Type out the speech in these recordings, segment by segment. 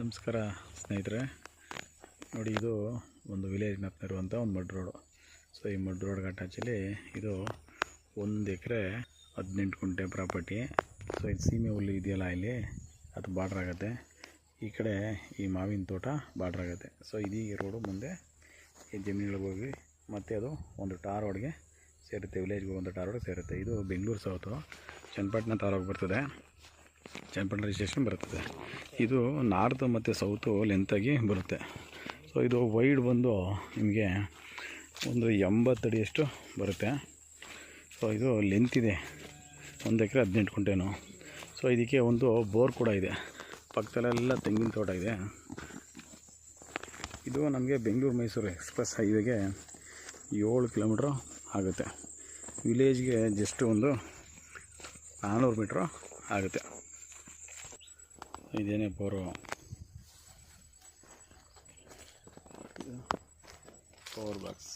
ನಮಸ್ಕಾರ ಸ್ನೇಹಿತರೆ, ನೋಡಿ ಇದು ಒಂದು ವಿಲೇಜ್ ಮ್ಯಾಪ್ನಿರುವಂಥ ಒಂದು ಮಡ್ ರೋಡು. ಸೊ ಈ ಮಡ್ ರೋಡ್ ಅಟ್ಯಾಚಲ್ಲಿ ಇದು 1 ಎಕರೆ 18 ಗುಂಟೆ ಪ್ರಾಪರ್ಟಿ. ಸೊ ಇದು ಸೀಮೆ ಹುಲ್ಲು ಇದೆಯಲ್ಲ, ಇಲ್ಲಿ ಅದು ಬಾರ್ಡ್ರ್ ಆಗುತ್ತೆ. ಈ ಕಡೆ ಈ ಮಾವಿನ ತೋಟ ಬಾರ್ಡ್ರ್ ಆಗುತ್ತೆ. ಸೊ ಇದೀಗ ರೋಡು ಮುಂದೆ ಈ ಜಮೀನುಗಳಿಗೆ ಹೋಗಿ ಮತ್ತು ಅದು ಒಂದು ಟಾರ್ ರೋಡ್ಗೆ ಸೇರುತ್ತೆ. ವಿಲೇಜ್ಗೆ ಒಂದು ಟಾರ್ ರೋಡ್ಗೆ ಸೇರುತ್ತೆ. ಇದು ಬೆಂಗಳೂರು ಸೌತು ಚನ್ನಪಟ್ಟಣ ತಾಲೂಕು ಬರ್ತದೆ, ಚನ್ನಪಟ್ಟಣ ರಿಜಿಸ್ಟ್ರೇಷನ್ ಬರ್ತದೆ. ಇದು ನಾರ್ತ್ ಮತ್ತು ಸೌತು ಲೆಂತಾಗಿ ಬರುತ್ತೆ. ಸೊ ಇದು ವೈಡ್ ಬಂದು ನಿಮಗೆ ಒಂದು 80 ಅಡಿಯಷ್ಟು ಬರುತ್ತೆ. ಸೊ ಇದು ಲೆಂತ್ ಇದೆ, 1 ಎಕರೆ 18 ಗುಂಟೆನೂ. ಸೊ ಇದಕ್ಕೆ ಒಂದು ಬೋರ್ ಕೂಡ ಇದೆ. ಪಕ್ಕದಲ್ಲೆಲ್ಲ ತೆಂಗಿನ ತೋಟ ಇದೆ. ಇದು ನಮಗೆ ಬೆಂಗಳೂರು ಮೈಸೂರು ಎಕ್ಸ್ಪ್ರೆಸ್ ಹೈವೇಗೆ 7 ಕಿಲೋಮೀಟ್ರ್ ಆಗುತ್ತೆ. ವಿಲೇಜ್ಗೆ ಜಸ್ಟ್ ಒಂದು 400 ಮೀಟ್ರು ಆಗುತ್ತೆ. ಇದೇನೇ ಬೋರು, ಪವರ್ ಬಾಕ್ಸ್.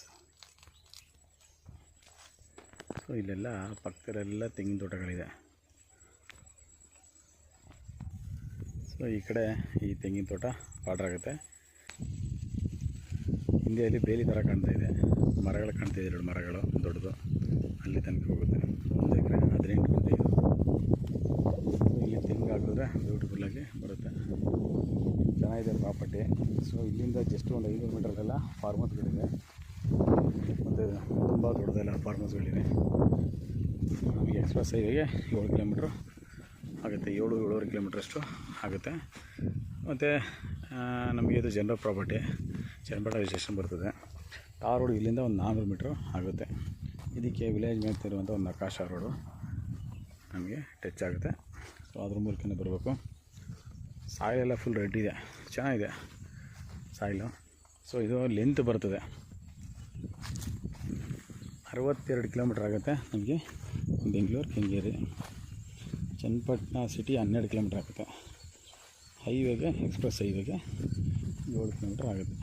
ಸೊ ಇಲ್ಲೆಲ್ಲ ಪಕ್ಕದಲ್ಲೆಲ್ಲ ತೆಂಗಿನ ತೋಟಗಳಿದೆ. ಸೊ ಈ ಕಡೆ ಈ ತೆಂಗಿನ ತೋಟ ಬಾರ್ಡರ್ ಆಗುತ್ತೆ. ಹಿಂದೆಯಲ್ಲಿ ಬೇಲಿ ಥರ ಕಾಣ್ತಾ ಇದೆ, ಮರಗಳು ಕಾಣ್ತಾ ಇದೆ, 2 ಮರಗಳು ದೊಡ್ಡದು, ಅಲ್ಲಿ ತನಕ ಹೋಗುತ್ತೆ. 1 ಎಕರೆ 18 ಗುಂಟೆ ಇದು. ಇಲ್ಲಿ ತೆಂಗು ಹಾಕಿದ್ರೆ ಬ್ಯೂಟಿಫುಲ್ಲಾಗಿ ಬರುತ್ತೆ. ಚೆನ್ನಾಗಿದೆ ಪ್ರಾಪರ್ಟಿ. ಸೊ ಇಲ್ಲಿಂದ ಜಸ್ಟ್ ಒಂದು 500 ಮೀಟರ್ಗೆಲ್ಲ ಫಾರ್ಮರ್ಸ್ಗಳಿವೆ, ಮತ್ತು ತುಂಬ ದೊಡ್ಡದೆಲ್ಲ ಫಾರ್ಮರ್ಸ್ಗಳಿವೆ. ನಮಗೆ ಎಕ್ಸ್ಪ್ರೆಸ್ ಹೈವೇಗೆ 7 ಕಿಲೋಮೀಟ್ರ್ ಆಗುತ್ತೆ, 7-7.5 ಕಿಲೋಮೀಟ್ರಷ್ಟು ಆಗುತ್ತೆ. ಮತ್ತು ನಮಗೆ ಇದು ಜನರಲ್ ಪ್ರಾಪರ್ಟಿ, ಚನ್ನಪಟ್ಟಣ ರಿಜಿಸ್ಟ್ರೇಷನ್ ಬರ್ತದೆ. ಟಾರ್ ರೋಡ್ ಇಲ್ಲಿಂದ ಒಂದು 400 ಮೀಟ್ರ್ ಆಗುತ್ತೆ. ಇದಕ್ಕೆ ವಿಲೇಜ್ ಮೇಲ್ತಿರುವಂಥ ಒಂದು ಆಕಾಶ ರೋಡು ನಮಗೆ ಟಚ್ ಆಗುತ್ತೆ. ಸೊ ಅದ್ರ ಮೂಲಕನೇ ಬರಬೇಕು. ಸಾಯಿಲೆಲ್ಲ ಫುಲ್ ರೆಡ್ ಇದೆ, ಚೆನ್ನಾಗಿದೆ ಸಾಯಿಲು. ಸೊ ಇದು ಲೆಂತ್ ಬರ್ತದೆ, 62 ಕಿಲೋಮೀಟ್ರ್ ಆಗುತ್ತೆ ನಮಗೆ ಬೆಂಗಳೂರು ಕೆಂಗೇರಿ. ಚನ್ನಪಟ್ಟಣ ಸಿಟಿ 12 ಕಿಲೋಮೀಟ್ರ್ ಆಗುತ್ತೆ. ಹೈವೇಗೆ ಎಕ್ಸ್ಪ್ರೆಸ್ ಹೈವೇಗೆ 7 ಕಿಲೋಮೀಟ್ರ್ ಆಗುತ್ತೆ.